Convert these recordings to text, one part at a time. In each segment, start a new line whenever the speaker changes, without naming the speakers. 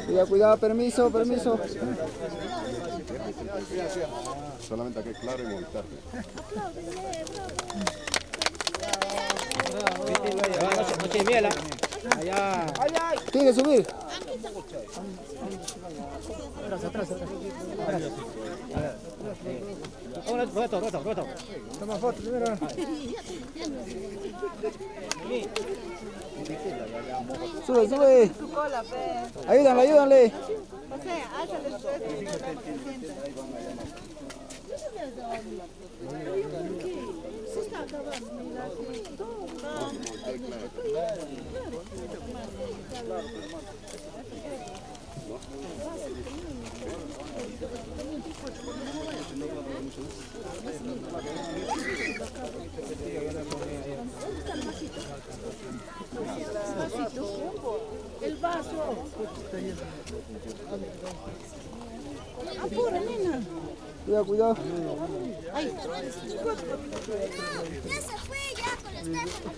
Cuidado, cuidado, permiso, permiso.
Solamente aquí claro y montarte.
Noche miel, allá.
Tiene que subir.
Atrás. Roberto.
Toma foto primero. Sube. Ayúdanle.
José, házale se está acabando. El vaso. Apura, nena.
Cuidado.
Ay.
Ya se fue ya con los teléfonos.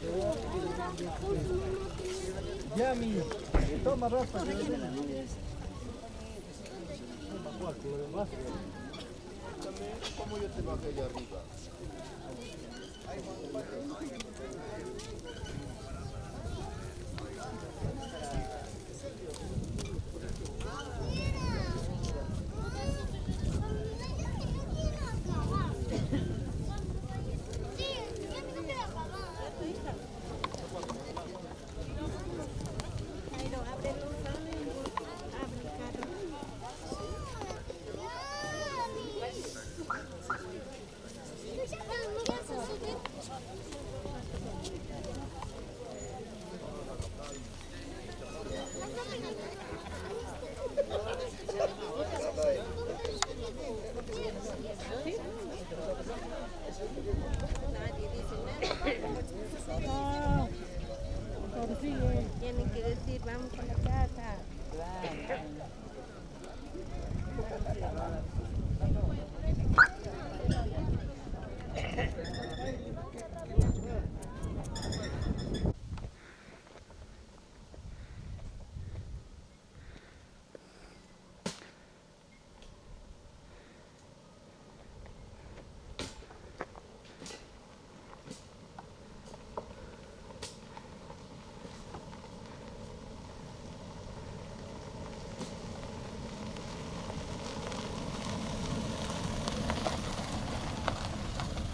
Ya, mi. Toma, Rafa.
¿Cómo yo te bajé allá arriba?
Tienen que decir, vamos con la casa.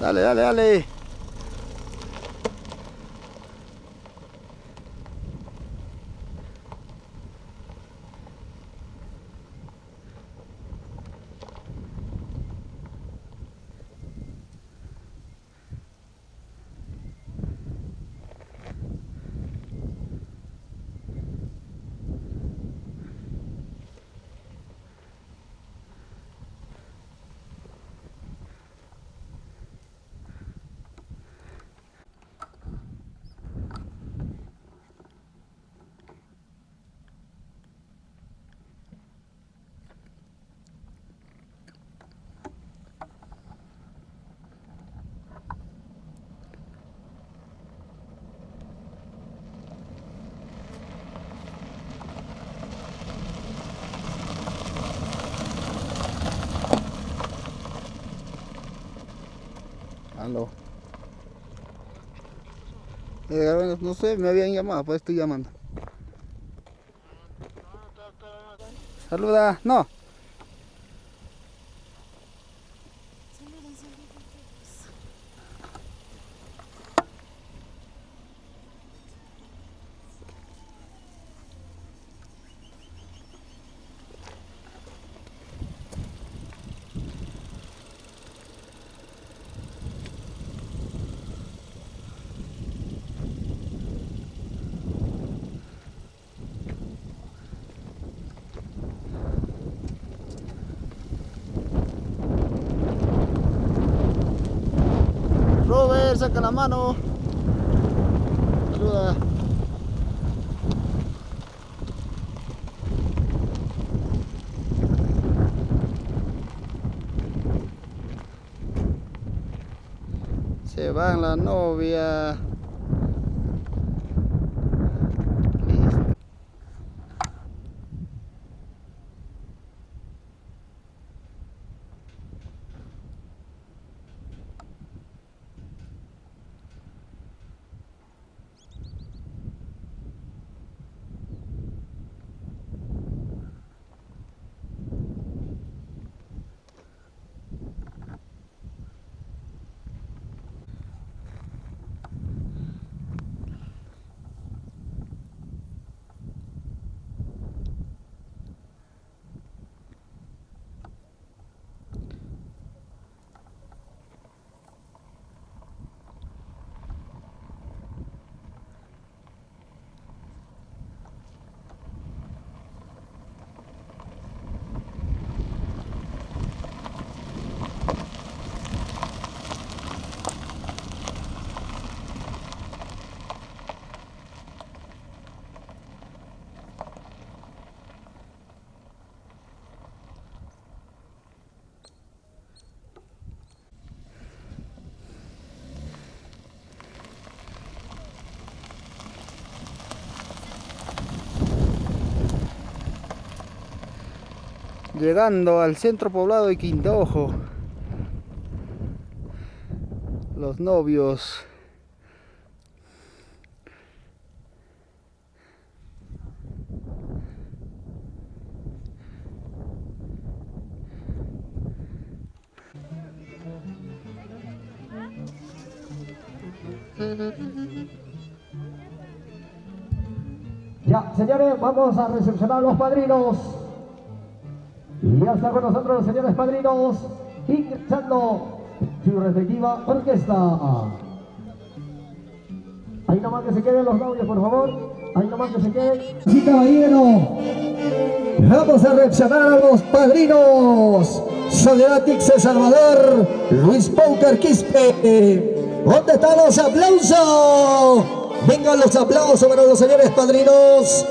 Dale. Aló. No sé, me habían llamado, pues estoy llamando. Saluda, no. Robert, saca la mano. Saluda. Se van la novia. Listo. Llegando al centro poblado de Quintojo, los novios.
Ya, señores, vamos a recepcionar a los padrinos. Y ya está con nosotros los señores padrinos, ingresando su respectiva orquesta. Ahí nomás que se queden los novios, por favor. Ahí nomás que se queden. Sí, caballero. Vamos a recepcionar a los padrinos. Soledad Tixe Salvador, Luis Poucar Quispe. ¿Dónde están los aplausos? Vengan los aplausos para los señores padrinos.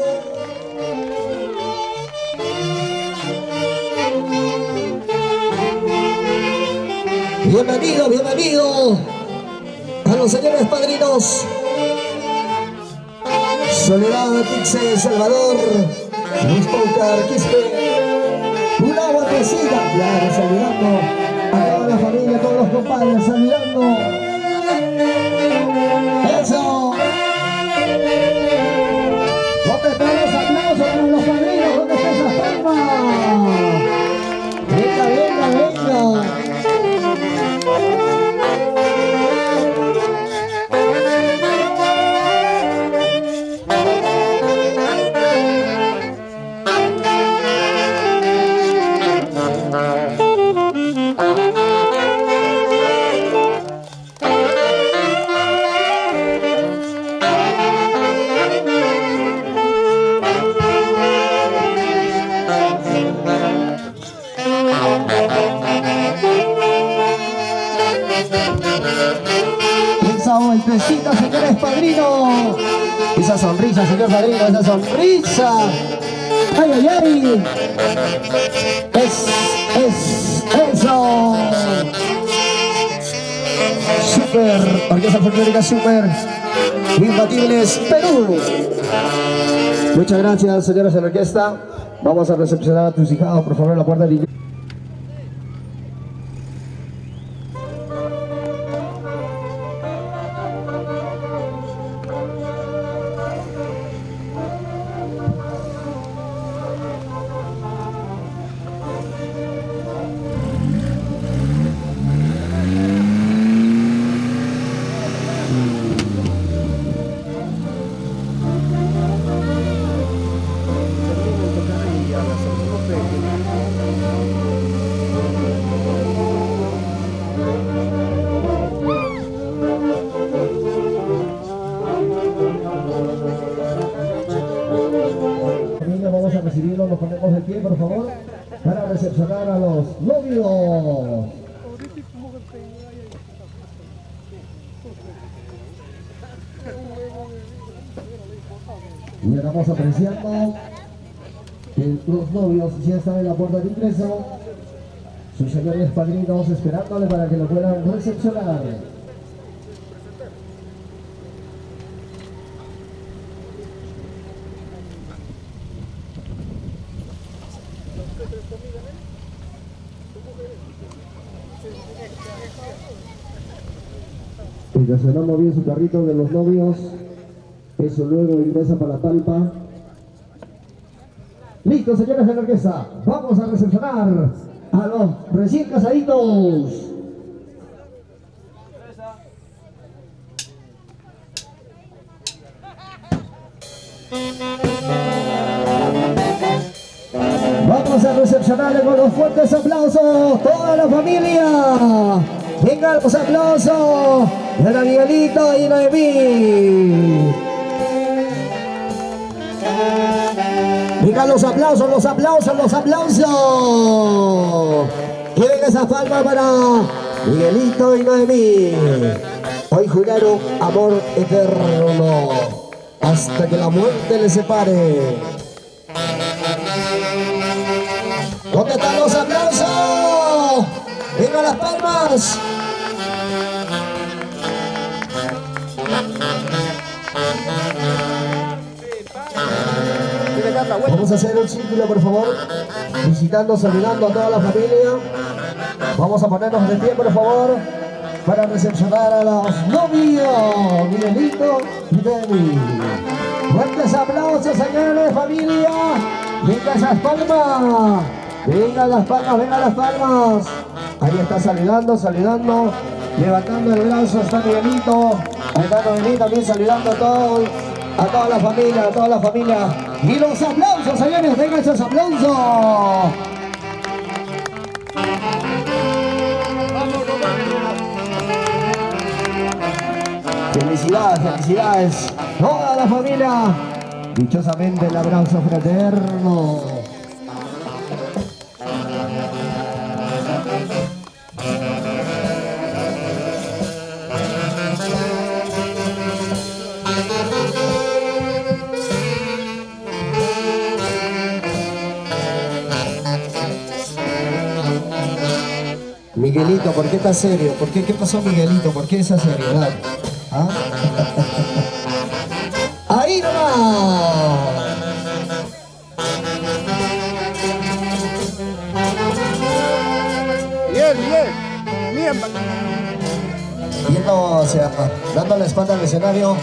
Bienvenido, bienvenido a los señores padrinos. Soledad Tixe Salvador, Luis Poucar Quispe. Una vueltecita, claro, saludando a toda la familia, a todos los compadres, saludando. Eso. ¿Dónde están los aplausos para los padrinos? ¿Dónde están esas palmas? Venga, venga, venga. Vueltecita, señores padrinos. Esa sonrisa, señor padrino, esa sonrisa. Ay, ay, ay. Eso. Super, Orquesta Folclórica Super. Imbatibles Perú. Muchas gracias, señores de la orquesta. Vamos a recepcionar a tus hijados, por favor, en la puerta de iglesia. Vamos a recibirlos, nos ponemos de pie, por favor, para recepcionar a los novios. Y estamos apreciando que los novios ya están en la puerta de ingreso, sus señores padrinos esperándole para que lo puedan recepcionar. Estacionamos bien su carrito de los novios. Eso luego ingresa para la talpa. Listo, señores de la orquesta. Vamos a recepcionar a los recién casaditos. Vamos a recepcionarle con los fuertes aplausos toda la familia. Vengan los aplausos de Miguelito y Noemí. Vengan los aplausos, los aplausos, los aplausos. Quieren esa palma para Miguelito y Noemí. Hoy juraron amor eterno hasta que la muerte les separe. ¿Dónde están los aplausos? ¡Vengan las palmas!
dar la vuelta.
Vamos a hacer un círculo, por favor. Visitando, saludando a toda la familia. Vamos a ponernos de pie, por favor, para recepcionar a los novios, Miguelito y Demi. Fuertes aplausos, señores, familia. Venga esas palmas. Venga las palmas, venga las palmas. Ahí está saludando, saludando. Levantando el brazo está Miguelito. Ahí está Noelí también saludando a todos. A toda la familia, a toda la familia. Y los aplausos, señores, vengan esos aplausos. Felicidades, felicidades. Toda la familia. Dichosamente el abrazo fraterno. Miguelito, ¿por qué estás serio? ¿Por qué? ¿Qué pasó, Miguelito? ¿Por qué esa seriedad? ¿Ah? ¡Ahí nomás!
Bien.
Yendo hacia, dando la espalda al escenario.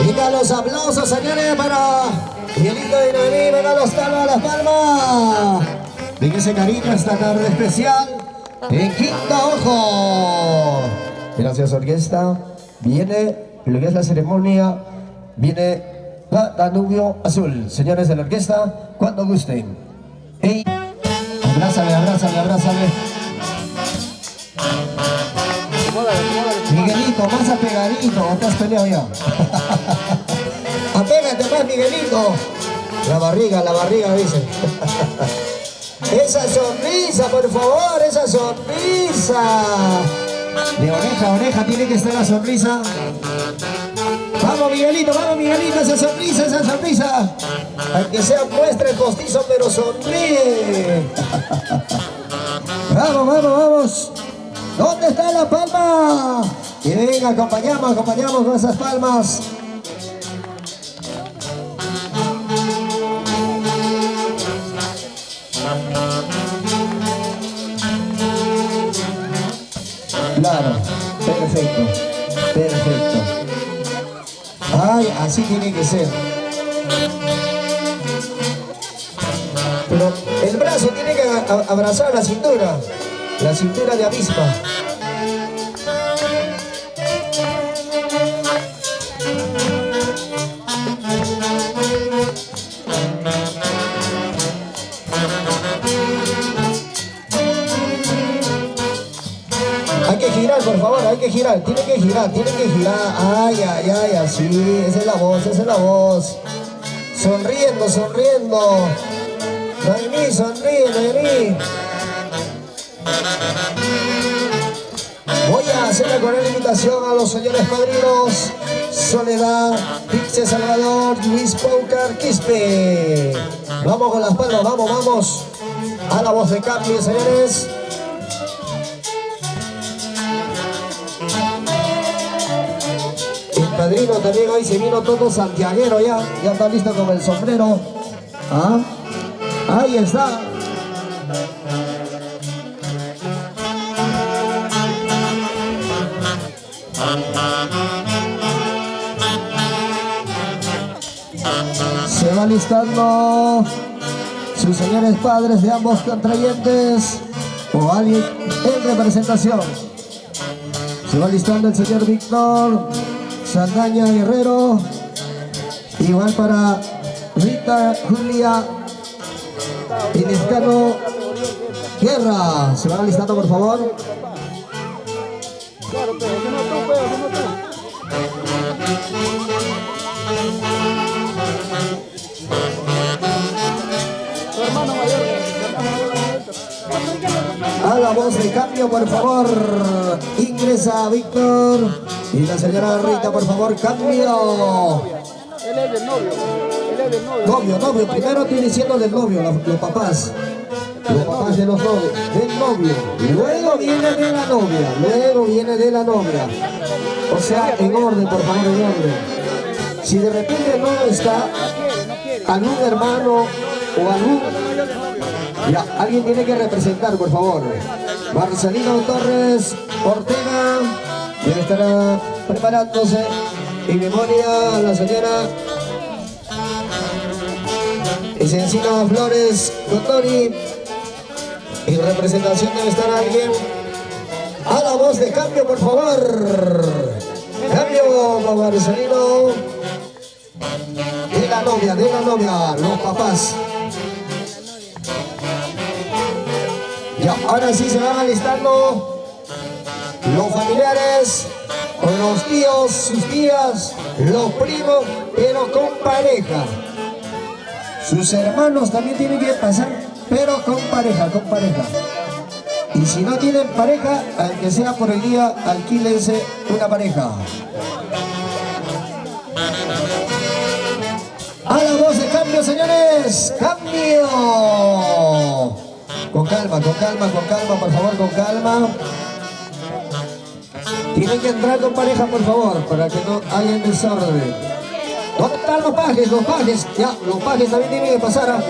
Venga los aplausos, señores, para Miguelito y Noemí. Venga los palmas, las palmas. Venga ese cariño esta tarde especial en Quinto Ojo. Gracias, orquesta. Viene lo que es la ceremonia. Viene la Danubio Azul. Señores de la orquesta, cuando gusten. Ey, abrázale, abrázale, abrázale. Miguelito, más apegadito, te has peleado ya. Apégate más, Miguelito. La barriga, dice. Esa sonrisa, por favor, esa sonrisa. De oreja a oreja tiene que estar la sonrisa. Vamos, Miguelito, esa sonrisa, esa sonrisa. Aunque sea muestra el postizo, pero sonríe. Vamos, vamos, vamos. ¿Dónde está la palma? Y venga, acompañamos con esas palmas. Claro, perfecto, perfecto. Ay, así tiene que ser. Pero el brazo tiene que abrazar la cintura de avispa. Hay que girar, por favor, hay que girar, tiene que girar. Ay, ay, ay, así, esa es la voz. Sonriendo. Noemí, sonríe, Noemí. Voy a hacer la cordial invitación a los señores padrinos Soledad, Pixie Salvador, Luis Poucar, Quispe. Vamos con las palmas, vamos. A la voz de cambio, señores. El padrino también hoy se vino todo santiaguero ya está listo con el sombrero. ¿Ah? Ahí está. Se va listando sus señores padres de ambos contrayentes o alguien en representación. Se va listando el señor Víctor Saldaña Guerrero, igual para Rita Julia y Lescano Guerra. Se van listando, por favor.
Claro, pero que no tú. Tu hermano mayor.
A la voz de cambio, por favor, ingresa Víctor y la señora Rita, por favor, cambio.
Él es el novio.
Novio, primero estoy diciendo del novio, los papás. Los papás de los novios, del novio. Luego viene de la novia, luego viene de la novia. O sea, en orden, por favor, en orden. Si de repente no está algún hermano o algún... Ya, alguien tiene que representar, por favor. Marcelino Torres Ortega debe estar preparándose. En memoria a la señora Encina Flores Cotori. En representación debe estar alguien. A la voz de cambio, por favor. Cambio, Marcelino. De la novia, los papás. Ya, ahora sí se van alistando los familiares, los tíos, sus tías, los primos, pero con pareja. Sus hermanos también tienen que pasar, pero con pareja, con pareja. Y si no tienen pareja, aunque sea por el día, alquílense una pareja. A la voz de cambio, señores. ¡Cambio! Con calma, por favor, con calma. Tienen que entrar con pareja, por favor, para que no haya desorden. ¿Dónde están los pajes? Los pajes, ya, los pajes también tienen que pasar.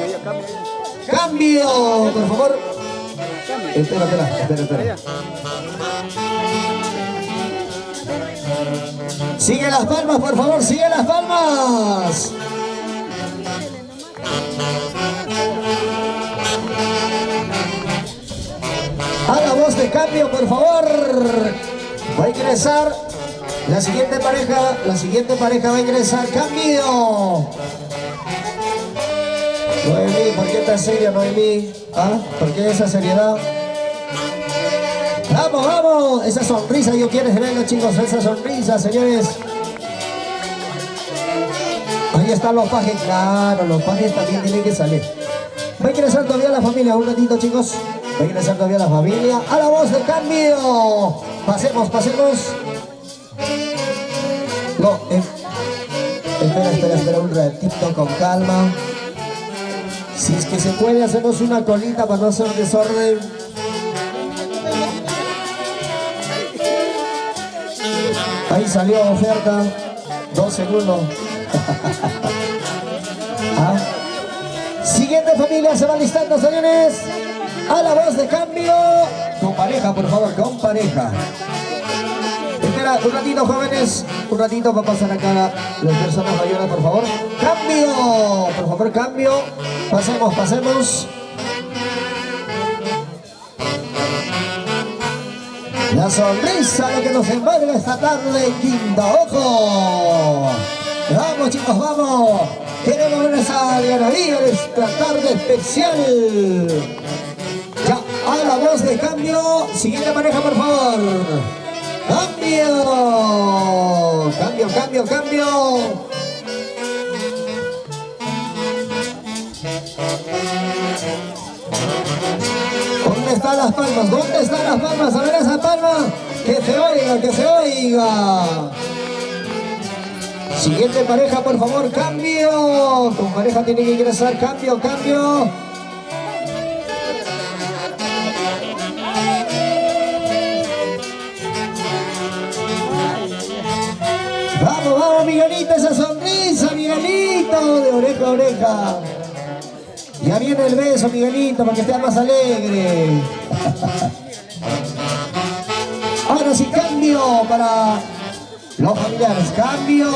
¡Cambio! Por favor. Espera. Sigue las palmas, por favor, sigue las palmas. A la voz de cambio, por favor. Va a ingresar la siguiente pareja va a ingresar. ¡Cambio! Noemí, ¿por qué tan seria, Noemí? ¿Ah? ¿Por qué esa seriedad? ¡Vamos, vamos! Esa sonrisa, yo quiero verlo, chicos, esa sonrisa, señores. Ahí están los pajes, claro, los pajes también tienen que salir. Va a ingresar todavía la familia, un ratito, chicos. Va a ingresar todavía la familia. A la voz de cambio. Pasemos. No, espera un ratito, con calma. Si es que se puede, hacemos una colita para no hacer un desorden. Ahí salió oferta. 2 segundos. ¿Ah? Siguiente familia se va listando, señores. A la voz de cambio. Con pareja, por favor, con pareja. Espera, un ratito, jóvenes. Un ratito para pasar acá las personas mayores, por favor. ¡Cambio! Por favor, cambio. Pasemos. La sonrisa, lo que nos embarga esta tarde en Quinto Ojo. Vamos, chicos, vamos. Queremos ver esa ganaría de esta tarde especial. Ya, a la voz de cambio. Siguiente pareja, por favor. Cambio. ¿Dónde están las palmas? A ver esa palma. Que se oiga. Siguiente pareja, por favor, cambio. Con pareja tiene que ingresar, cambio. Vamos, Miguelito, esa sonrisa, Miguelito, de oreja a oreja. Ya viene el beso, Miguelito, para que estés más alegre. Ahora sí, cambio para los familiares, cambio.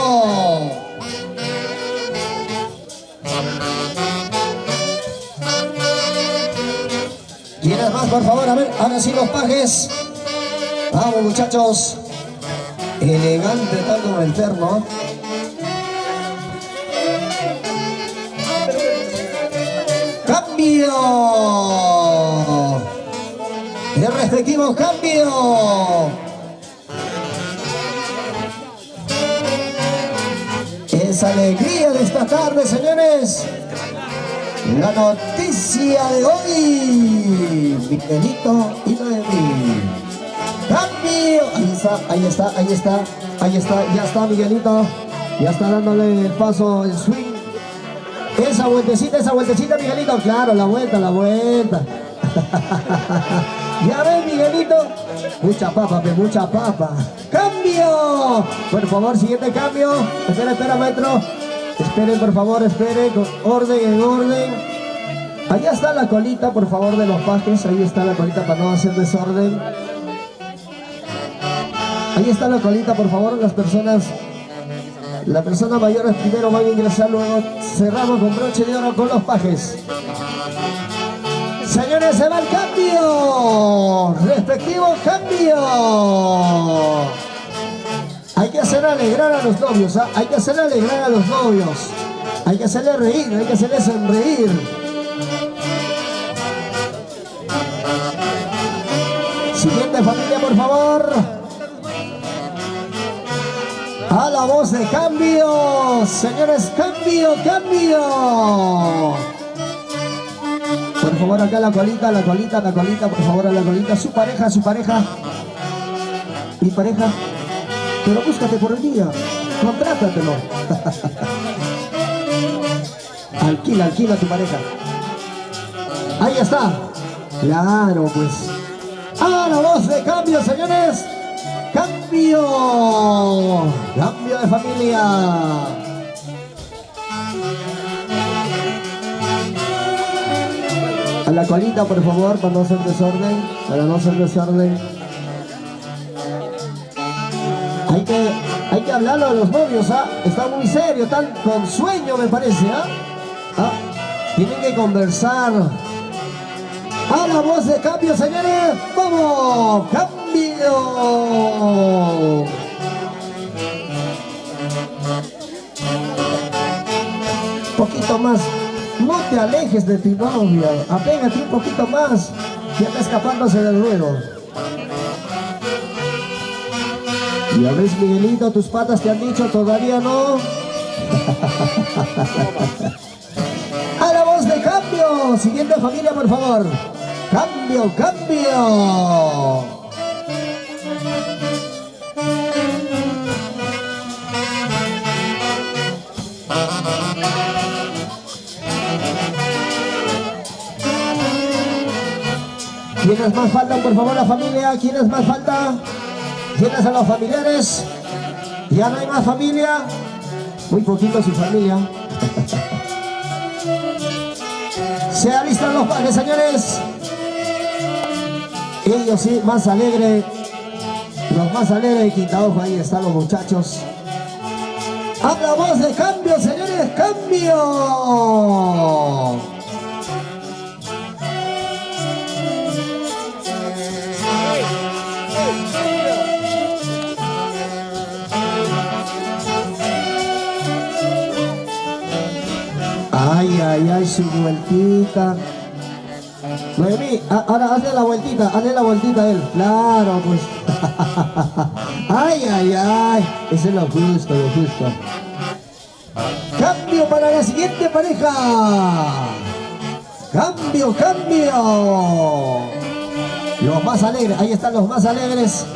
¿Quiénes más, por favor? A ver, ahora sí los pajes. Vamos, muchachos. Elegante tal como el terno. ¡Cambio! El respectivo cambio. Esa alegría de esta tarde, señores. La noticia de hoy. Miguelito y Noemí. ¡Cambio! Ahí está, ya está Miguelito. Ya está dándole el paso, el swing. Esa vueltecita, Miguelito. Claro, la vuelta. Ya ves, Miguelito. Mucha papa, mucha papa. ¡Cambio! Por favor, siguiente cambio. Espera, maestro. Esperen, por favor, esperen. En orden. Allá está la colita, por favor, de los pajes. Ahí está la colita para no hacer desorden. Ahí está la colita, por favor, las personas. La persona mayor primero van a ingresar, luego cerramos con broche de oro con los pajes. Señores, se va el cambio. Respectivo cambio. Hay que hacer alegrar a los novios, ¿ah? Hay que hacer alegrar a los novios. Hay que hacerles reír, hay que hacerles sonreír. Siguiente familia, por favor. A la voz de cambio. Señores, cambio. Por favor, acá la colita, por favor, a la colita. Su pareja. Mi pareja. Pero búscate por el día. Contrátatelo. Alquila a tu pareja. Ahí está. Claro, pues. A la voz de cambio, señores. Cambio de familia. A la colita, por favor, para no hacer desorden. Hay que hablarlo a los novios, ¿ah? Está muy serio, están con sueño, me parece, ¿ah? Tienen que conversar. A la voz de cambio, señores. ¡Vamos! ¡Cambio! Poquito más. No te alejes de tu novia. Apégate un poquito más. Ya está escapándose del ruedo. Ya ves, Miguelito, tus patas te han dicho todavía no. A la voz de cambio. Siguiente familia, por favor. Cambio. ¿Quiénes más faltan, por favor, la familia? ¿Quiénes más faltan? ¿Quiénes a los familiares? ¿Ya no hay más familia? Muy poquito su familia. Se alistan los pajes, señores. Ellos sí, más alegre. Los más alegres de Quintaojo, ahí están los muchachos. A la voz de cambio, señores, cambio. Ay, su vueltita. Noemí, ahora hazle la vueltita a él. Claro, pues. Ay. Ese es lo justo. Cambio para la siguiente pareja. Cambio. Los más alegres, ahí están los más alegres.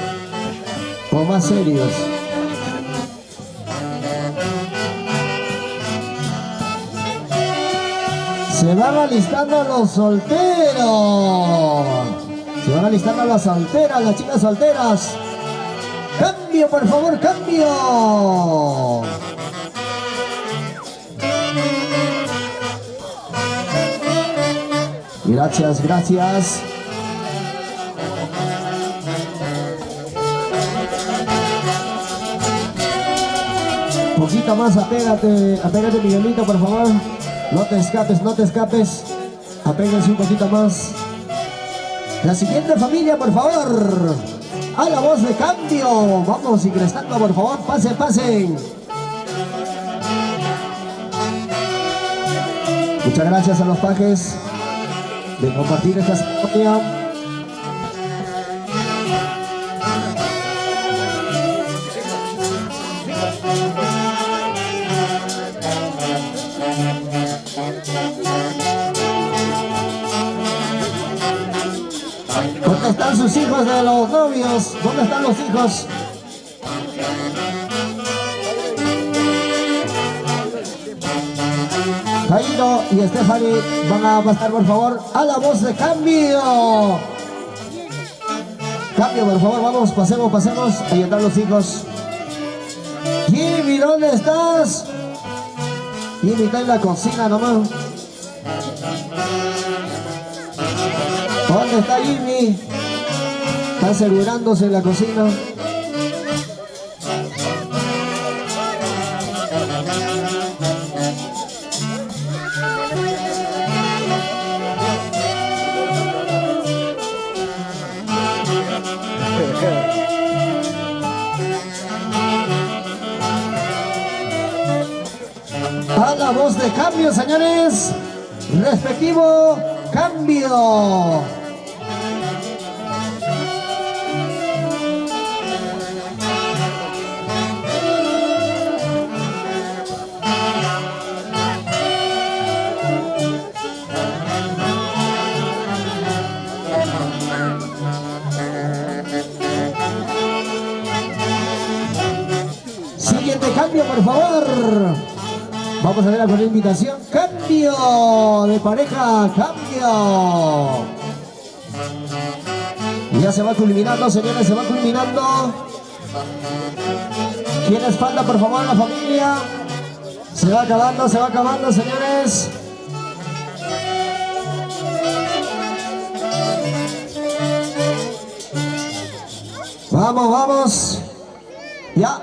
O más serios. Se van alistando los solteros. Se van alistando las solteras, las chicas solteras. Cambio, por favor, cambio. Gracias. Poquito más, apégate Miguelito, por favor. No te escapes. Apéguense un poquito más. La siguiente familia, por favor. A la voz de cambio. Vamos ingresando, por favor. Pasen. Muchas gracias a los pajes de compartir esta ceremonia. ¿Dónde están sus hijos de los novios? ¿Dónde están los hijos? Jairo y Stephanie van a pasar por favor a la voz de cambio. Cambio, por favor, vamos, pasemos. Ahí están los hijos. Jimmy, ¿dónde estás? Jimmy está en la cocina nomás. ¿Dónde está Jimmy? Está asegurándose en la cocina. A la voz de cambio, señores. Respectivo cambio. Siguiente cambio, por favor. Vamos a ver con la invitación. Cambio de pareja, cambio. Ya se va culminando, señores, se va culminando. ¿Quiénes falta, por favor, la familia? Se va acabando, señores. Vamos. Ya.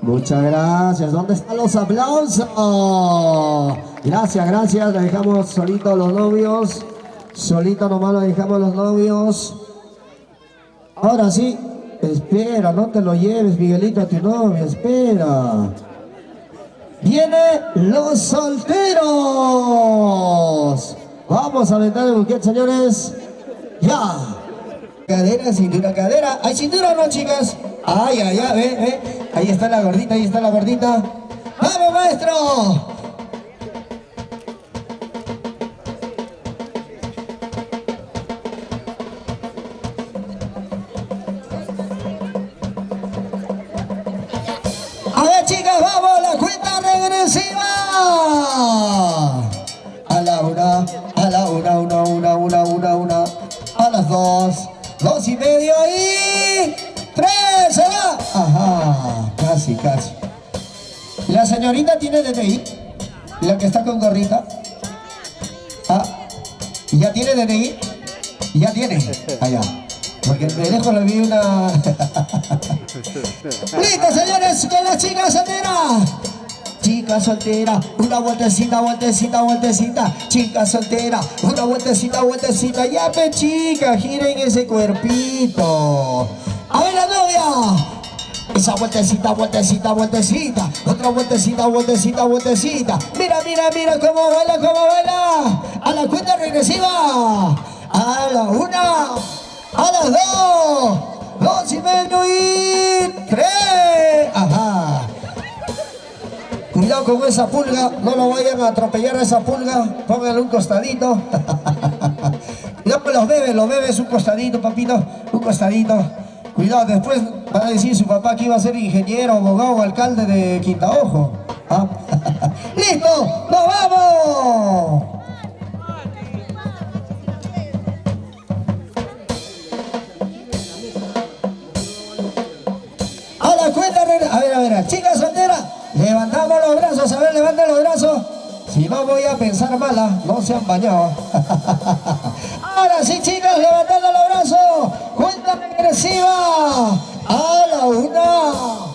Muchas gracias. ¿Dónde están los aplausos? Gracias. Le dejamos solitos los novios. Solito nomás lo dejamos los novios. Ahora sí. Espera, no te lo lleves, Miguelito, a tu novia. Espera. ¡Vienen los solteros! Vamos a aventar el buquete, señores. ¡Ya! Cadera, cintura, cadera. ¿Hay cintura o no, chicas? Ay, ve. Ahí está la gordita, ¡Vamos, maestro! A ver, chicas, vamos, la cuenta regresiva. A la una. A las 2:30 y 3, se va. Ajá, casi. La señorita tiene DNI, la que está con gorrita. ¿Ya tiene DNI? Ya tiene. Allá. Porque de lejos le vi una... ¡Listo, señores! ¡Con la chica soltera! Chica soltera, una vueltecita. Chica soltera, una vueltecita. Ya, pe, chica, giren ese cuerpito. A ver la novia. Esa vueltecita. Otra vueltecita. Mira cómo baila. A la cuenta regresiva. A la 1, a las 2:30 y 3. Ajá. Cuidado con esa pulga, no lo vayan a atropellar a esa pulga, pónganle un costadito. Cuidado con los bebés, un costadito, papito, un costadito. Cuidado, después va a decir su papá que iba a ser ingeniero, abogado, alcalde de Quintaojo. ¡Listo! ¡Nos vamos! A la cuenta, a ver, chicas solteras. Levantamos los brazos, a ver, levanten los brazos. Si no voy a pensar mala, no se han bañado. Ahora sí, chicas, levantando los brazos. Cuenta regresiva. A la 1,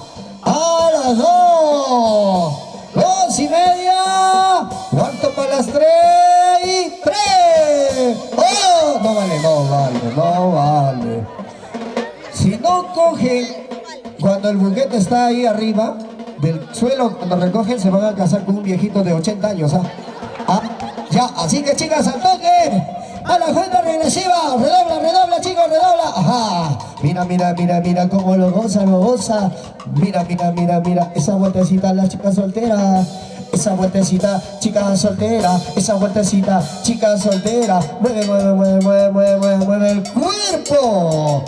a las 2:30. ¿Cuánto para las 3 y 3? ¡Oh! No vale. Si no cogen, cuando el buquete está ahí arriba del suelo, cuando recogen se van a casar con un viejito de 80 años, ya, así que chicas, al toque, a la cuenta regresiva, redobla chicos, redobla, ajá, mira cómo lo goza, mira, esa vueltecita la chica soltera, esa vueltecita, chica soltera, mueve el cuerpo,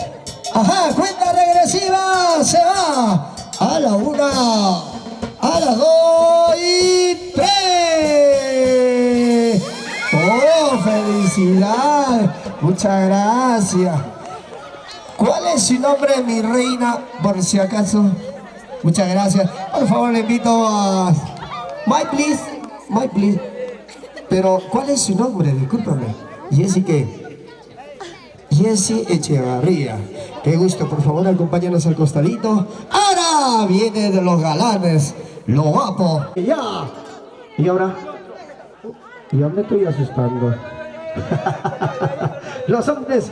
ajá, cuenta regresiva, se va. A la 1, a las 2 y 3. felicidades. Muchas gracias. ¿Cuál es su nombre, mi reina, por si acaso? Muchas gracias. Por favor, le invito a... Mike, please. Mike, please. Pero, ¿cuál es su nombre? Discúlpame. Jessie, ¿qué? Jessie Echevarría. Qué gusto, por favor, acompáñanos al costadito. Ahora viene de los galanes, lo guapo. Ya. ¿Y ahora? Ya me estoy asustando. Los hombres.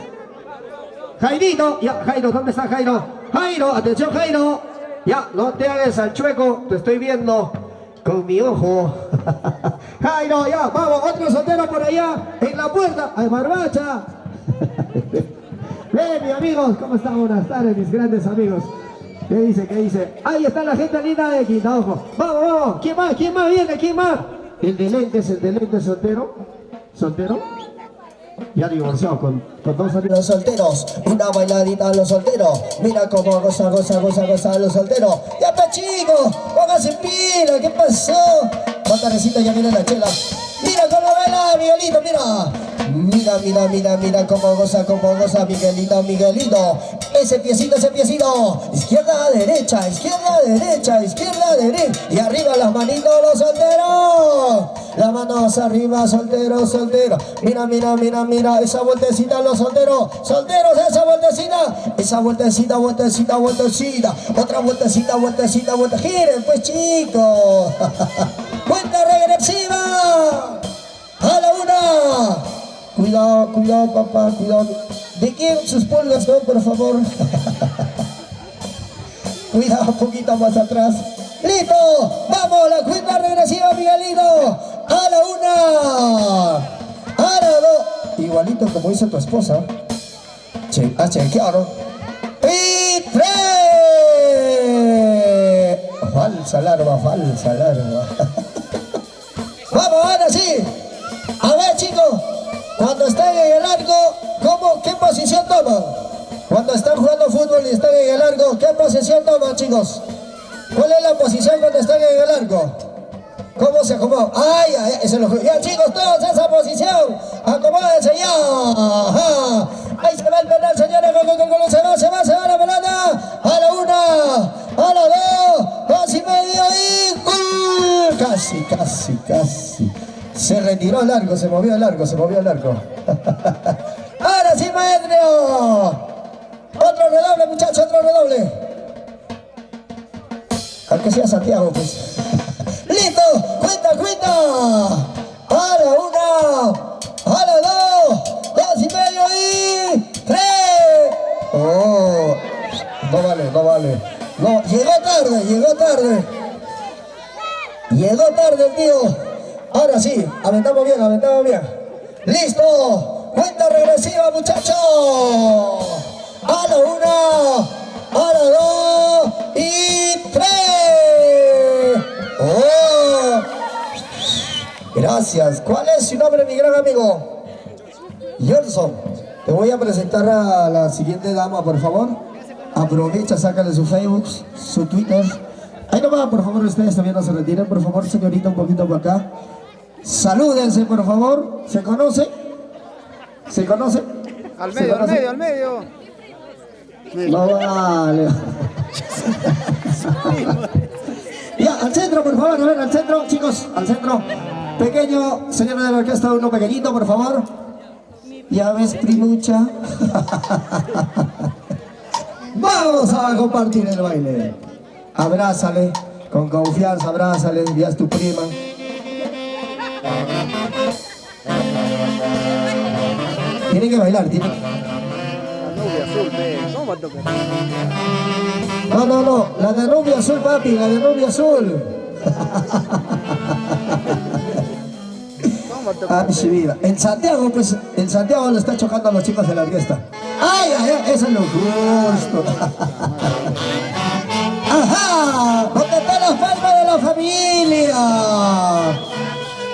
Jairito, ya, Jairo, ¿dónde está Jairo? Jairo, atención Jairo. Ya, no te hagas al chueco, te estoy viendo con mi ojo. Jairo, ya, vamos, otro soltero por allá, en la puerta. ¡Ay, barbacha! Ven, mis amigos, ¿cómo están? Buenas tardes, mis grandes amigos. ¿Qué dice? ¿Qué dice? Ahí está la gente linda de Quinta Ojo. Vamos, vamos. ¿Quién más? ¿Quién más viene? ¿Quién más? El de lentes soltero. ¿Soltero? Ya divorciado con dos amigos. Los solteros, una bailadita a los solteros. Mira cómo goza los solteros. Ya pa' chicos, pónganse pila, ¿qué pasó? Patarecita, ya viene la chela. Mira cómo baila Miguelito, mira. Mira cómo goza Miguelito. Ese piecito. Izquierda, derecha. Y arriba las manitos los solteros. Las manos arriba, soltero. Mira, esa vueltecita los solteros. Solteros, esa vueltecita. Otra vueltecita. Giren, pues chicos. Cuenta regresiva. A la una. Cuidado, papá, cuidado. ¿De quién sus pulgas, no, por favor? Cuidado, un poquito más atrás. ¡Listo! ¡Vamos! La cuenta regresiva, Miguelito. A la una. A la dos. Igualito como hizo tu esposa. Chequearon. Y tres. Falsa alarma. Vamos, ahora sí. A ver, chicos. Cuando están en el largo, ¿qué posición toman? Cuando están jugando fútbol y están en el largo, ¿qué posición toman, chicos? ¿Cuál es la posición cuando están en el largo? ¿Cómo se acomodan? Ya, chicos, todos esa posición. Acomódense ya. Ajá. Ahí se va el penal, señores. Se va la pelota. A la una, a la dos y medio y ¡gol! Casi. Se retiró largo, se movió largo. Ahora sí, maestro. Otro redoble, muchachos, otro redoble. Aunque sea Santiago, pues. ¡Listo! ¡Cuenta! A la una, a la dos y medio y tres. Oh, no vale. No, llegó tarde. Llegó tarde el tío. Ahora sí, aventamos bien. ¡Listo! Cuenta regresiva, muchachos. A la una, a la dos y tres. ¡Oh! Gracias. ¿Cuál es su nombre, mi gran amigo? Johnson. Te voy a presentar a la siguiente dama, por favor. Aprovecha, sácale su Facebook, su Twitter. Ahí nomás, por favor, ustedes también no se retiren. Por favor, señorita, un poquito por acá. Salúdense, por favor. ¿Se conoce?
Al medio.
No vale. Ya, al centro, por favor. A ver, al centro, chicos, al centro. Pequeño, señora de la orquesta, uno pequeñito, por favor. Ya ves, primucha. Vamos a compartir el baile. Abrázale, con confianza, abrázale, ya es tu prima. Tiene que bailar,
La nubia azul, ¿cómo va a tocar?
No, la de rubia azul, papi, la de rubia azul. Ay, mi vida. En Santiago lo está chocando a los chicos de la orquesta. Ay, eso es lo justo. Ajá, ¿dónde está la palma de la familia?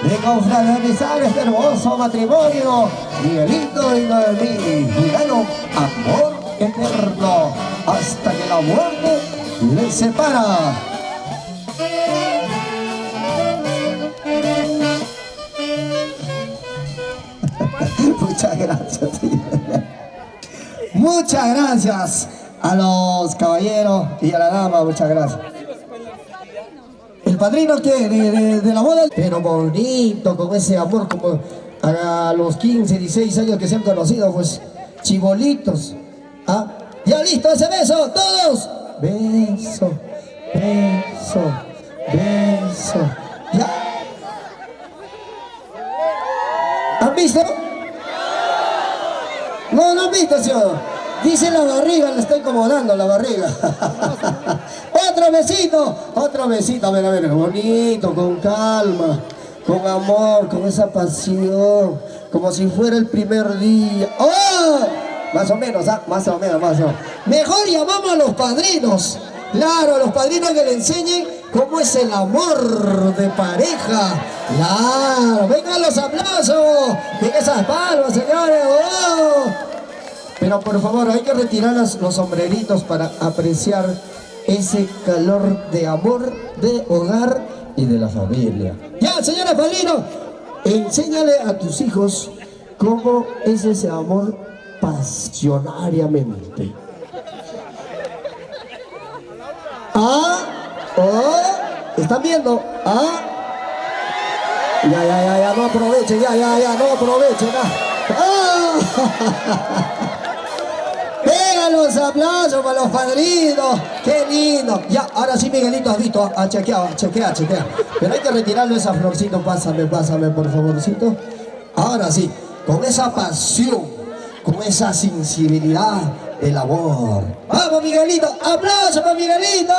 De confraternizar este hermoso matrimonio, Miguelito y Noemí, jurando amor eterno hasta que la muerte les separa. Muchas gracias. Muchas gracias a los caballeros y a la dama, muchas gracias. ¿El padrino qué? ¿De la boda? Pero bonito, con ese amor, como a los 15, 16 años que se han conocido, pues, chibolitos. ¿Ah? Ya listo, ese beso, todos. Beso, beso, beso. Ya. ¿Han visto? No, no han visto, señor. Dice la barriga, le está incomodando la barriga. Otro besito, a ver, bonito, con calma, con amor, con esa pasión, como si fuera el primer día. ¡Oh! Más o menos, ¿ah? Más o menos. Mejor llamamos a los padrinos. Claro, a los padrinos que le enseñen cómo es el amor de pareja. Claro, vengan los aplausos, vengan esas palmas, señores. ¡Oh! Pero por favor, hay que retirar los sombreritos para apreciar ese calor de amor, de hogar y de la familia. Ya, señores padrinos, enséñale a tus hijos cómo es ese amor pasionariamente. Ah, oh, ¿están viendo? Ah, ya, no aprovechen, no aprovechen. Ah. Vengan los aplausos para los padrinos, qué lindo. Ya, ahora sí, Miguelito, has visto, chequea. Pero hay que retirarle esa florcita, pásame, por favorcito. Ahora sí, con esa pasión, con esa sensibilidad, el amor. ¡Vamos, Miguelito! ¡Aplausos para Miguelito!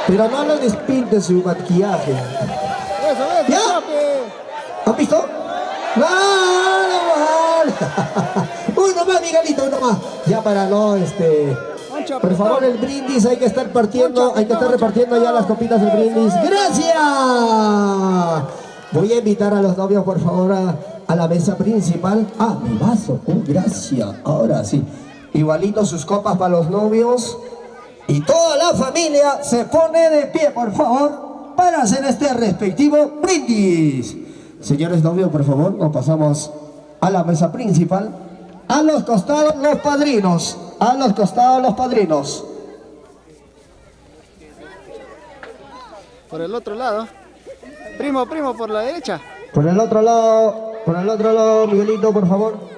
Pero no le despinte su maquillaje. ¿Ya? ¿Han visto? Uno más, Miguelito, uno más. Ya para no, por favor, el brindis hay que estar repartiendo ya las copitas del brindis. ¡Gracias! Voy a invitar a los novios, por favor, a la mesa principal. Ah, mi vaso. Gracias. Ahora sí. Igualito sus copas para los novios. Y toda la familia se pone de pie, por favor, para hacer este respectivo brindis. Señores novios, por favor, nos pasamos a la mesa principal. A los costados los padrinos.
Por el otro lado. Primo, por la derecha.
Por el otro lado, Miguelito, por favor.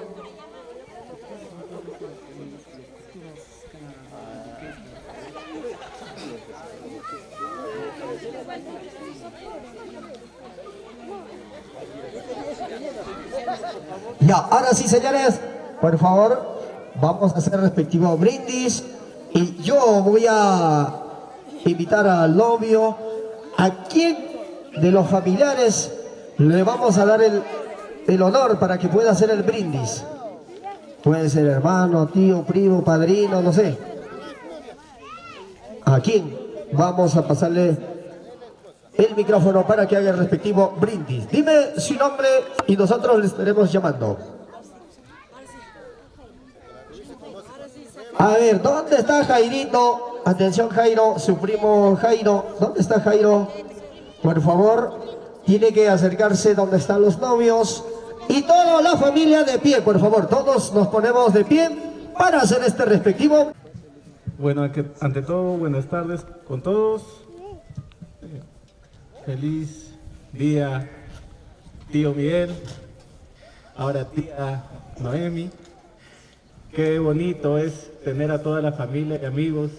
Ya, ahora sí, señores, por favor, vamos a hacer el respectivo brindis. Y yo voy a invitar al novio. ¿A quién de los familiares le vamos a dar el honor para que pueda hacer el brindis? Puede ser hermano, tío, primo, padrino, no sé. ¿A quién vamos a pasarle el micrófono para que haga el respectivo brindis? Dime su nombre y nosotros le estaremos llamando. A ver, ¿dónde está Jairito? Atención, Jairo, su primo Jairo. ¿Dónde está Jairo? Por favor, tiene que acercarse donde están los novios. Y toda la familia de pie, por favor. Todos nos ponemos de pie para hacer este respectivo.
Bueno, ante todo, buenas tardes con todos. Feliz día, tío Miguel. Ahora tía Noemi. Qué bonito es tener a toda la familia y amigos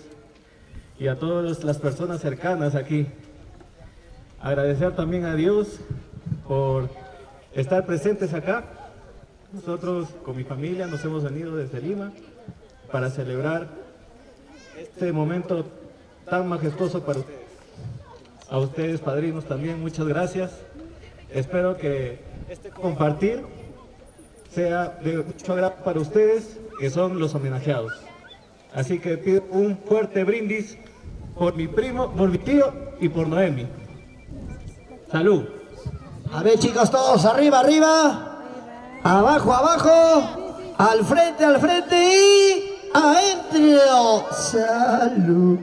y a todas las personas cercanas aquí. Agradecer también a Dios por estar presentes acá. Nosotros con mi familia nos hemos venido desde Lima para celebrar este momento tan majestuoso para ustedes. A ustedes, padrinos, también muchas gracias. Espero que este compartir sea de mucho agrado para ustedes, que son los homenajeados. Así que pido un fuerte brindis por mi primo, por mi tío y por Noemi. ¡Salud!
A ver, chicos, todos arriba, abajo, al frente y adentro. ¡Salud!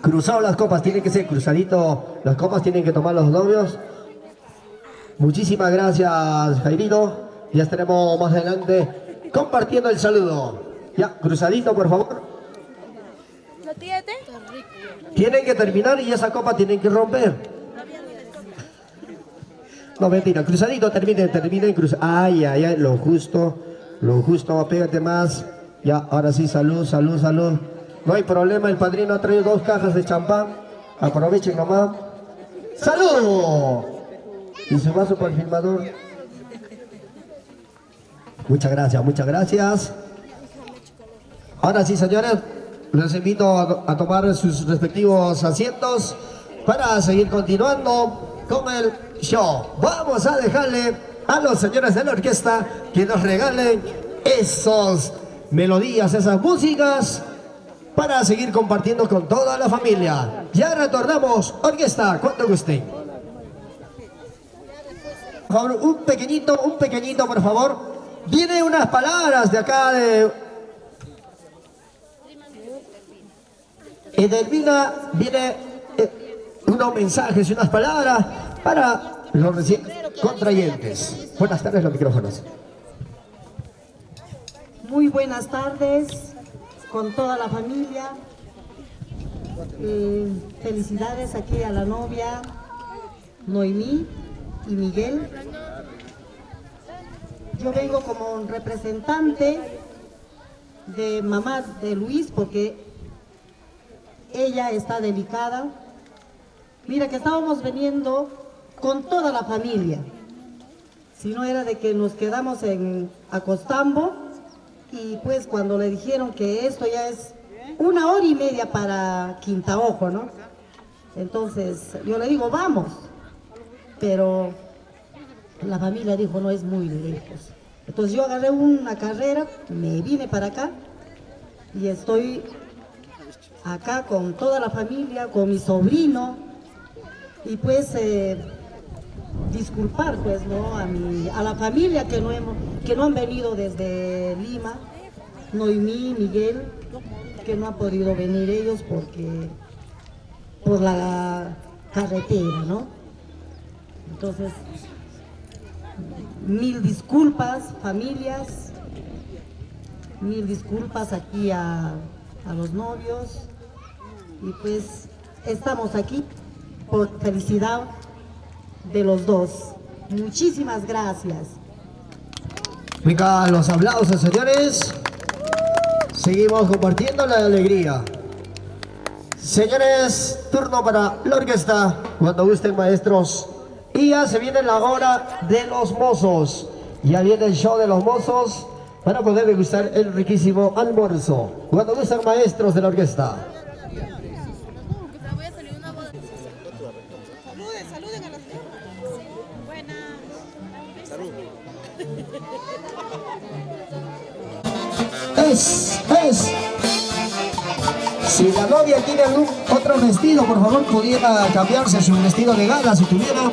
Cruzado las copas, tienen que ser cruzadito. Las copas tienen que tomar los novios. Muchísimas gracias, Jairito. Ya estaremos más adelante compartiendo el saludo. Ya, cruzadito, por favor.
¿Lo tiene?
Tienen que terminar y esa copa tienen que romper. No, mentira, cruzadito, terminen, ay, ay, ay, lo justo, pégate más. Ya, ahora sí, salud. No hay problema, el padrino ha traído 2 cajas de champán. Aprovechen nomás. ¡Salud! Y su vaso para el filmador. Muchas gracias. Ahora sí, señores, les invito a tomar sus respectivos asientos para seguir continuando con el show. Vamos a dejarle a los señores de la orquesta que nos regalen esas melodías, esas músicas para seguir compartiendo con toda la familia. Ya retornamos, orquesta, cuando gusten. Por favor, un pequeñito, por favor. Viene unas palabras de acá de Edelmina, viene unos mensajes y unas palabras para los recién contrayentes. Buenas tardes, los micrófonos.
Muy buenas tardes con toda la familia. Felicidades aquí a la novia Noemí y Miguel. Yo vengo como representante de mamá de Luis porque ella está delicada. Mira que estábamos veniendo con toda la familia. Si no era de que nos quedamos en Acostambo y pues cuando le dijeron que esto ya es 1 hora y media para Quintaojo, ¿no? Entonces yo le digo, vamos. Pero la familia dijo, no, es muy lejos. Entonces yo agarré una carrera, me vine para acá y estoy acá con toda la familia, con mi sobrino, y pues disculpar pues no a la familia que no han venido desde Lima, Noemí, Miguel, que no han podido venir ellos porque por la carretera, ¿no? Entonces, mil disculpas, familias, mil disculpas aquí a los novios. Y pues estamos aquí por felicidad de los dos. Muchísimas gracias.
Venga, los aplausos, señores. Seguimos compartiendo la alegría. Señores, turno para la orquesta. Cuando gusten, maestros. Y ya se viene la hora de los mozos. Ya viene el show de los mozos para poder degustar el riquísimo almuerzo. Cuando gusten, maestros de la orquesta.
Saluden a las buenas.
Si la novia tiene algún otro vestido, por favor, pudiera cambiarse su vestido de gala si tuviera.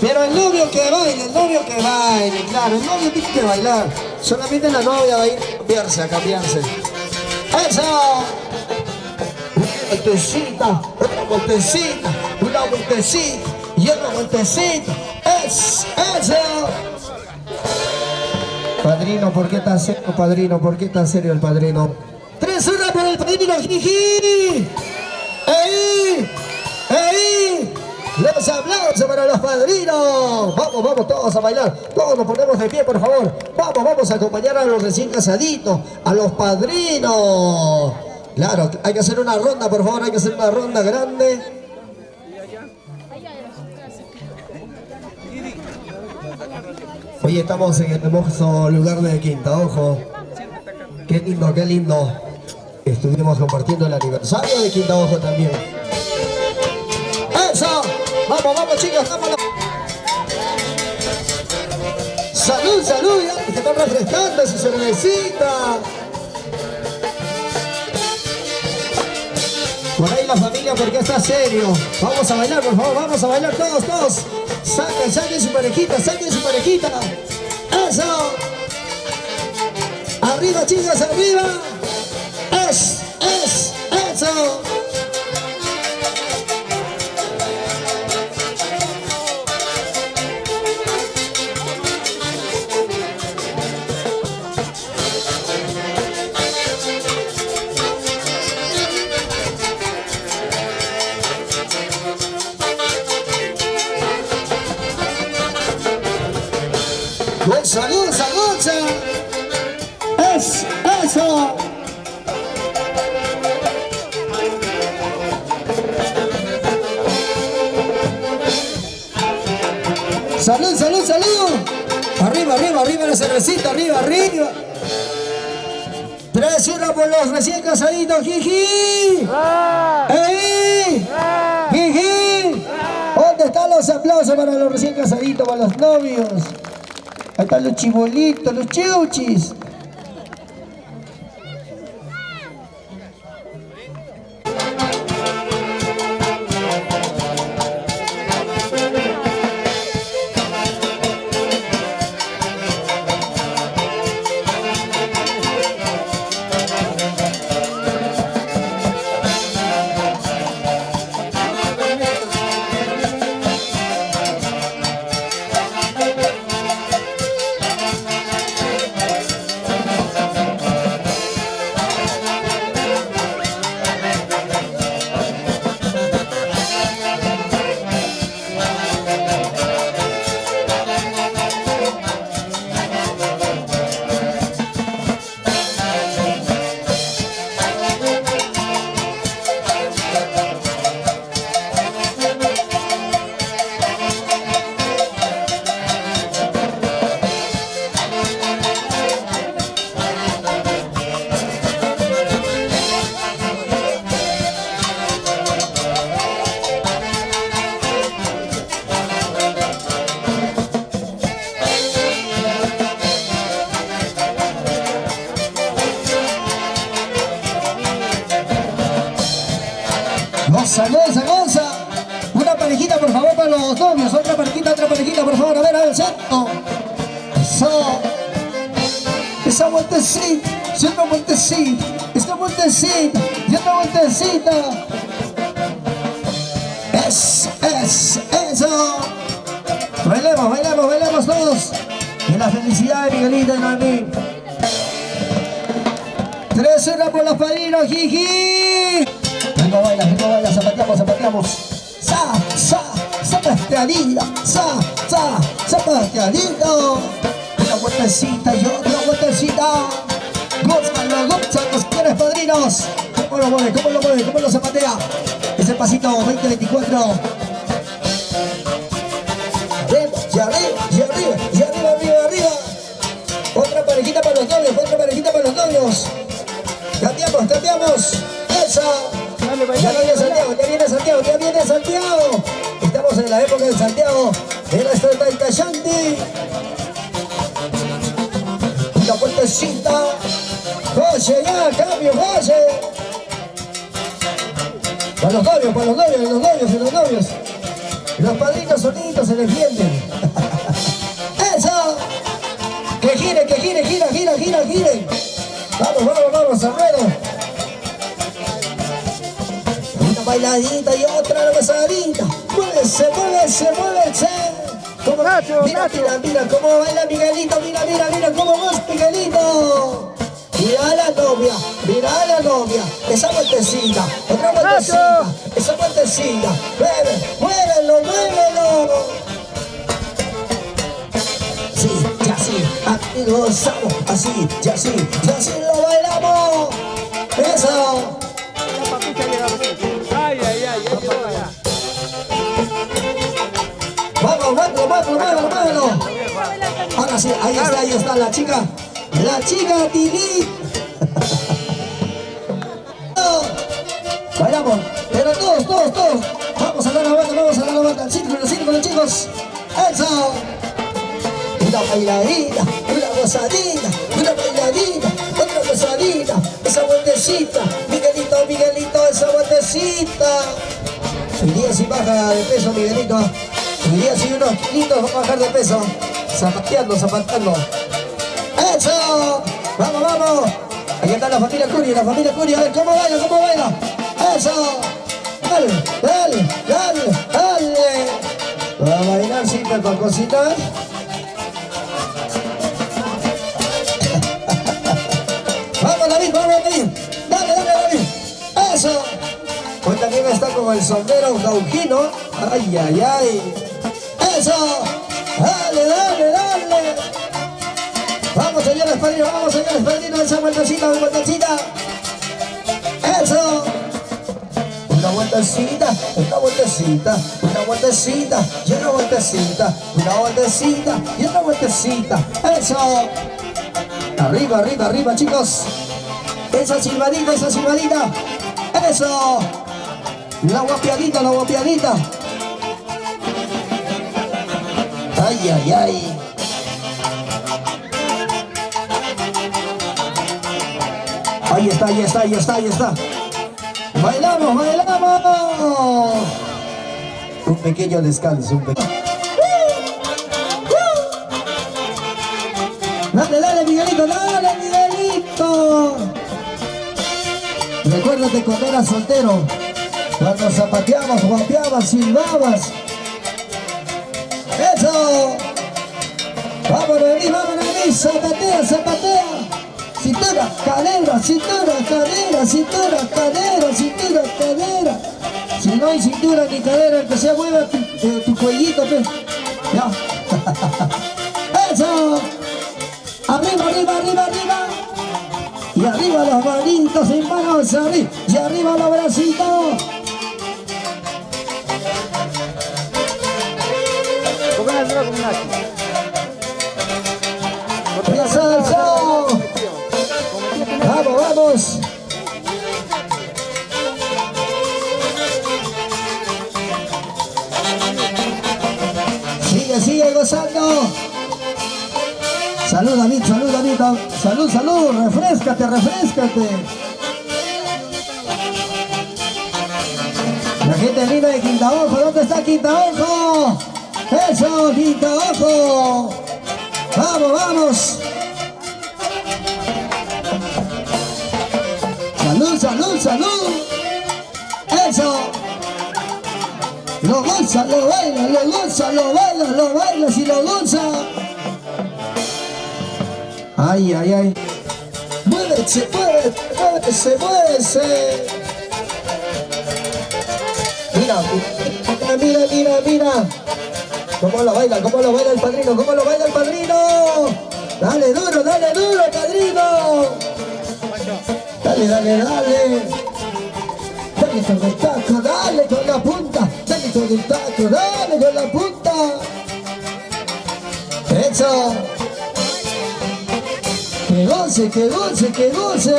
Pero el novio que baile, claro, el novio tiene que bailar. Solamente la novia va a ir a cambiarse. ¡Eso! Una vueltecita, otra vueltecita, una vueltecita y otra vueltecita. ¡Eso! Padrino, ¿por qué tan serio, padrino? ¿Por qué tan serio el padrino? 3-1 por el padrino, jiji. ¡Ey! ¡Ey! ¡Los aplausos para los padrinos! Vamos todos a bailar. Todos nos ponemos de pie, por favor. Vamos a acompañar a los recién casaditos, a los padrinos. Claro, hay que hacer una ronda, por favor, hay que hacer una ronda grande. Hoy estamos en el hermoso lugar de Quintaojo. Qué lindo. Estuvimos compartiendo el aniversario de Quintaojo también. ¡Eso! Vamos chicos, vámonos. Salud, ya que están refrescando su cervecita. Por ahí la familia, porque está serio. Vamos a bailar, por favor, vamos a bailar todos. Saquen su parejita. Eso. Arriba, chicos, arriba. Eso. Salud, salud. Es eso. Salud, salud, salud. Arriba, arriba, arriba la cervecita, arriba, arriba. 3-1 por los recién casaditos, jiji. ¡Ey! ¡Jiji! ¿Dónde están los aplausos para los recién casaditos, para los novios? Ahí están los chibolitos, los chiuchis. Goza, goza. Una parejita, por favor, para los novios. Otra parejita, por favor. A ver, al centro. Eso. Esa vueltecita. Y otra vueltecita. Esta vueltecita. Y otra vueltecita. Eso. Bailemos, bailemos, bailemos todos. Y la felicidad de Miguelita y Noemí. 3-1 por los padrinos, jiji. Venga, baila, zapateamos. Zapateadita, zapateadito. Una vueltecita y otra vueltecita. Gózalo, los quieres padrinos. ¿Cómo lo mueve? ¿Cómo lo zapatea? Ese pasito 20-24. Arriba. Otra parejita para los novios. Cambiamos. Esa. Ya viene Santiago. Estamos en la época de Santiago. De nuestro Taitayanti. Una vueltecita. José, ya, cambio, José. Para los novios. Los padrinos solitos se defienden. ¡Eso! Que gire. Vamos, al ruedo. Una bailadita y otra abrasadita. Muévese. Mira cómo baila Miguelito. Mira cómo vas, Miguelito. Mira a la novia. Esa vueltecita. Otra vueltecita. Esa vueltecita. Muévelo. Sí, ya sí. Aquí lo gozamos. Así, ya sí lo bailamos. Eso.
Ay, ya quedó allá.
Muévelo. Ahora sí, ahí está la chica Tili. Bailamos, pero todos. Vamos a dar la vuelta. Círculo, chicos. Eso. Una bailadita, una gozadita, otra gozadita. Esa vueltecita, Miguelito, esa vueltecita. Hoy día sí baja de peso, Miguelito. Hoy día sí unos kilitos va a bajar de peso. Zapateando. ¡Eso! ¡Vamos! Ahí está la familia Curi. A ver, ¿cómo baila? ¡Eso! ¡Dale! Va a bailar siempre con cositas. ¡Vamos, David! ¡Dale, David! ¡Eso! Hoy también está con el sombrero jauquino. ¡Ay! ¡Eso! ¡Dale! señores padrinos, vamos, señores padrinos, esa vueltecita, eso. Una vueltecita, una vueltecita, una vueltecita, y una vueltecita, una vueltecita, y otra vueltecita, eso. Arriba, arriba, arriba, chicos. Esa silbadita, eso. La guapiadita, la guapiadita. Ay, ay, ay. Ahí está, ahí está, ahí está, ahí está. Bailamos, bailamos. Un pequeño descanso, un pequeño. Dale, dale, Miguelito, dale, Miguelito. Recuérdate cuando eras soltero, cuando zapateabas, guapeabas, silbabas. ¡Eso! ¡Vámonos, Denis! ¡Zapatea, zapatea! Cintura, cadera, cintura, cadera, cintura, cadera, cintura, cadera. Si no hay cintura ni cadera, que se mueva tu cuellito, pues. Ya. ¡Eso! ¡Arriba, arriba, arriba, arriba! Y arriba los manitos en manos, arriba. Y arriba los bracitos. ¡Eso! ¡Vamos, vamos! Sigue, sigue gozando. Salud, David, salud, David. Salud, salud. Refréscate, refréscate. La gente linda de Quinta Ojo. ¿Dónde está Quinta Ojo? ¡Eso, Quinta Ojo! ¡Vamos, vamos! ¡Salud, salud, salud! ¡Eso! Lo goza, lo baila, lo goza, lo baila, lo baila, si lo goza. ¡Ay, ay, ay! ¡Muévese, muévese, muévese, muévese! Mira, mira, mira, mira. ¿Cómo lo baila el padrino? ¿Cómo lo baila el padrino? Dale duro, padrino. Dale, dale, dale. Dale con el taco, dale con la punta. Dale con el taco, dale con la punta. Eso. Que goce, que goce, que goce.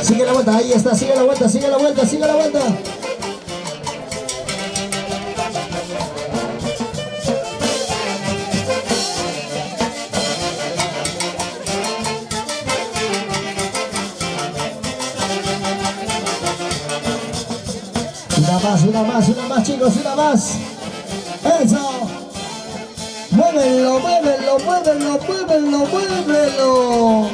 Sigue la vuelta, ahí está, sigue la vuelta, sigue la vuelta, sigue la vuelta. Una más, chicos, una más. Eso. Muévelo, muévelo, muévelo, muévelo, muévelo.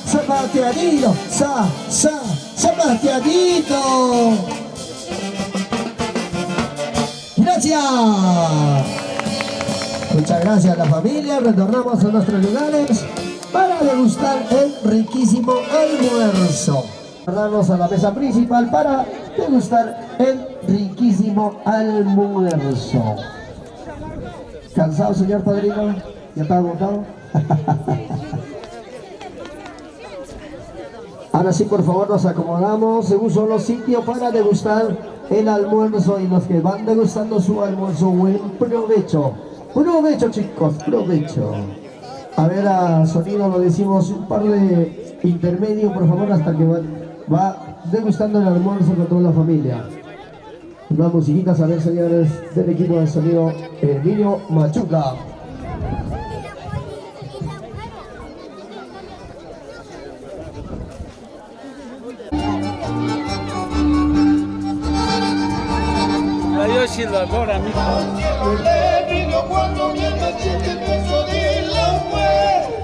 Zapateadito, zapateadito. Gracias. Muchas gracias a la familia. Retornamos a nuestros lugares para degustar el riquísimo almuerzo. Retornamos a la mesa principal para degustar el riquísimo almuerzo. ¿Cansado, señor padrino? ¿Ya está agotado? Ahora sí, por favor, nos acomodamos según son los sitios para degustar el almuerzo, y los que van degustando su almuerzo, buen provecho. Provecho, chicos, provecho. A ver, a sonido lo decimos un par de intermedios, por favor, hasta que va degustando el almuerzo con toda la familia. Unas musiquitas, a ver, señores, del equipo de sonido, el niño Machuca.
Cuando viene el beso de la muerte.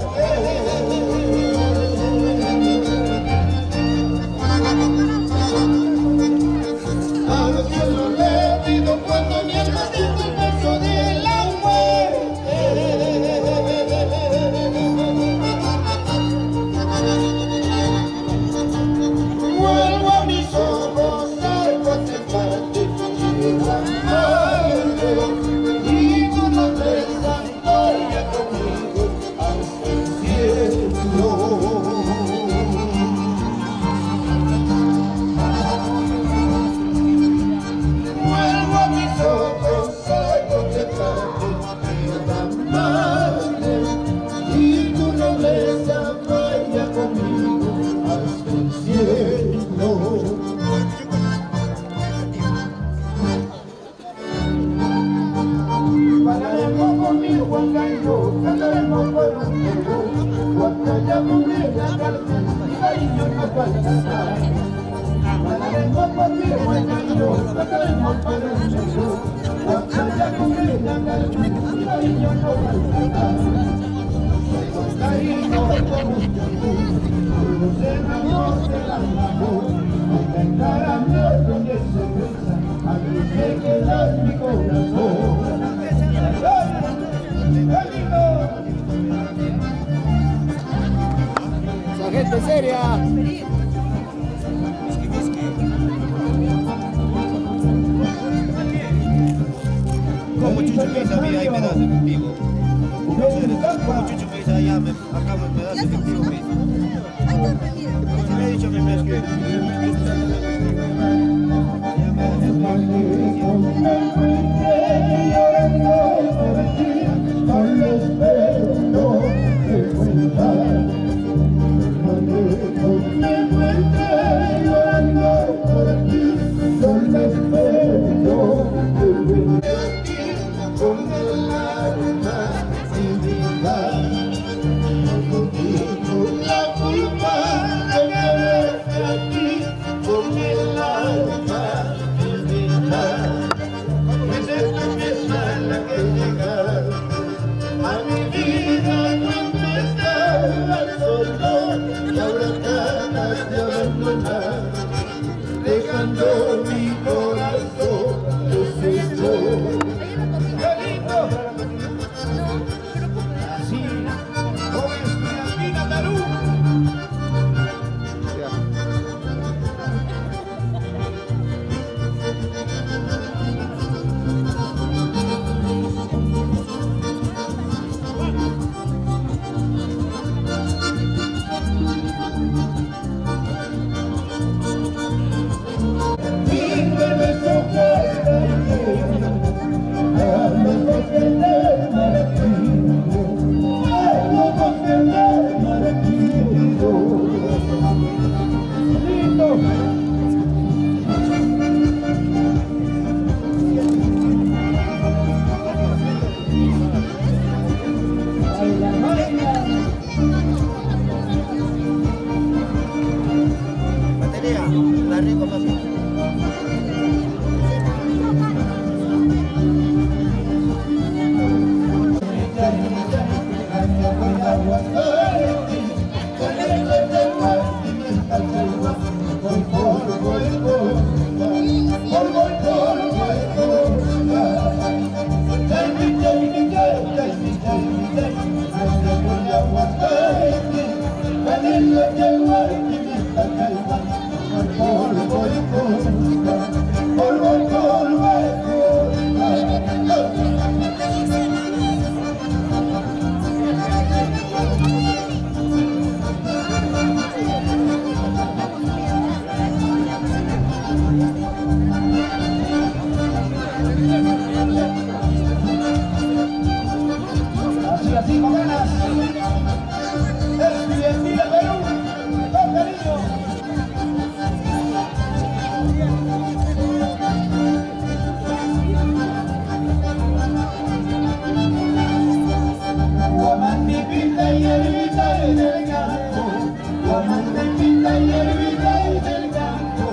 Esa gente seria.
Como Chucho me dice a mí, ahí me das efectivo. Como Chucho me dice allá, acá me das efectivo. Me ha dicho que me escribe. Dejando mi corazón deshecho. Así, como Estudiantina Perú. Batería, la rico papi. Así con ganas. Estudiantina Perú. Con cariño. Guamán mi pinta y hierbita en el campo. Guamán mi pinta y hierbita en el campo.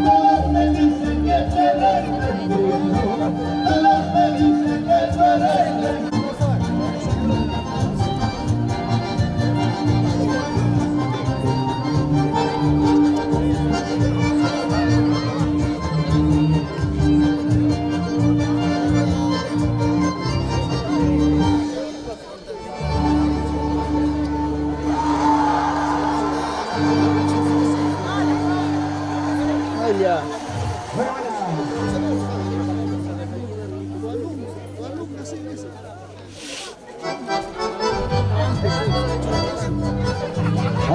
Todos me dicen que te recuerdo. Todos me dicen que te recuerdo.
Ya.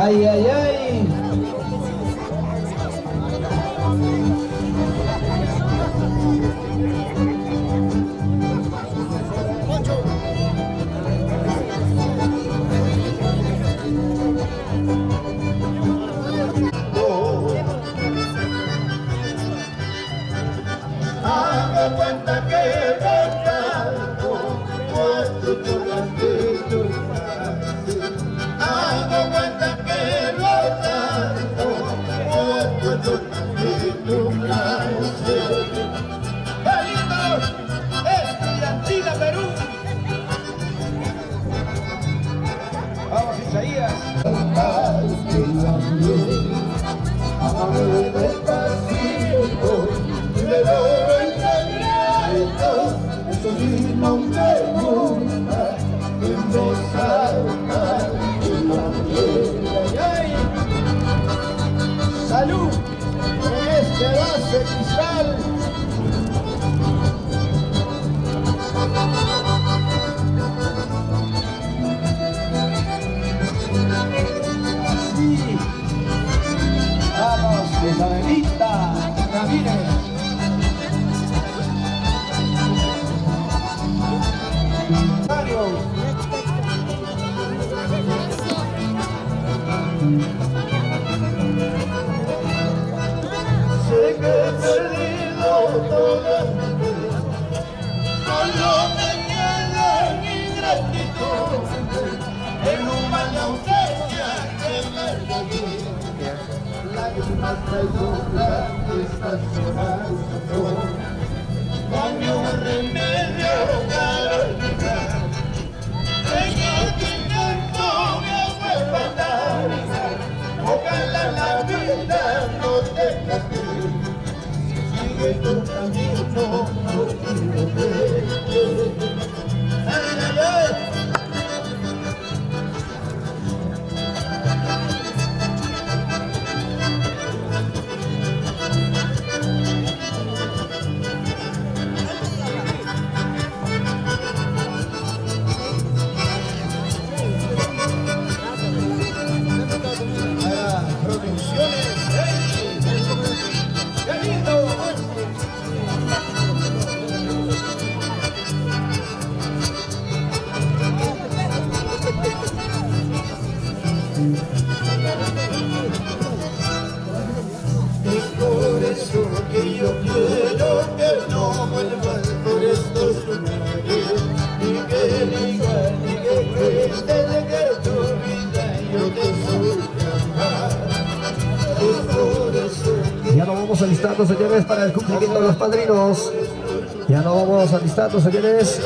Ay, ay, ay.
Haga cuenta que me canto cuando tú las lloraste. Haga cuenta que lo tal que también. Amame despacito, de oro engañado, eso sí no me gusta, en voz alta que también. Salud en este vaso de cristal. Así, vamos, Isabelita Ramírez. Mario. Sé que he perdido toda mi vida, solo me queda mi gratitud en un mal de ausencia que me dejé. Lágrimas traidoras que estás llorando, dame un remedio para olvidar. Tengo que intento me vuelva a dar, ojalá la vida no te castigue. Sigue tu camino, no quiero ver. Ay, ay, ay. Para Producciones ¡qué lindo! Es por eso que yo quiero que no vuelvas por estos lugares, y que digas y que cuentes que tu vida yo te soy amar. Es por eso que
Ya nos vamos alistando, señores, para el cumplimiento de los padrinos. Ya nos vamos alistando, señores.